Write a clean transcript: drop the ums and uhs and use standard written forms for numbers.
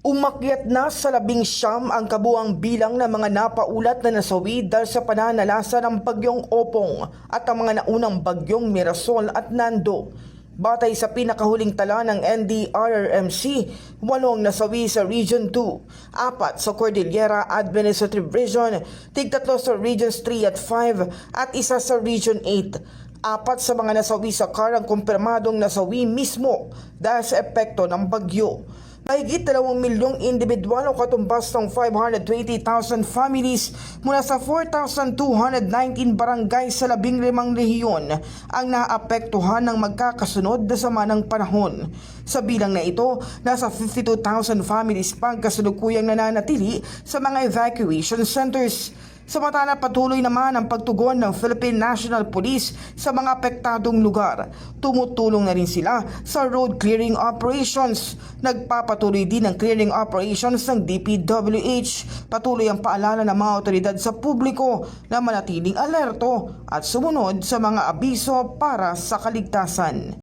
Umakyat na sa 19 ang kabuang bilang ng mga napaulat na nasawi dahil sa pananalasa ng bagyong Opong at ang mga naunang bagyong Mirasol at Nando. Batay sa pinakahuling tala ng NDRRMC, 8 nasawi sa Region 2, 4 sa Cordillera Administrative Region, 3 sa Regions 3 at 5 at 1 sa Region 8. 4 sa mga nasawi sa CAR ang kumpirmadong nasawi mismo dahil sa epekto ng bagyo. Mahigit 2 milyong individual o katumbas ng 520,000 families mula sa 4,219 barangay sa 15 rehiyon ang naapektuhan ng magkakasunod na sama ng panahon. Sa bilang na ito, nasa 52,000 families pa ang kasalukuyang nananatili sa mga evacuation centers. Samantala, patuloy naman ang pagtugon ng Philippine National Police sa mga apektadong lugar. Tumutulong na rin sila sa road clearing operations. Nagpapatuloy din ang clearing operations ng DPWH. Patuloy ang paalala ng mga otoridad sa publiko na manatiling alerto at sumunod sa mga abiso para sa kaligtasan.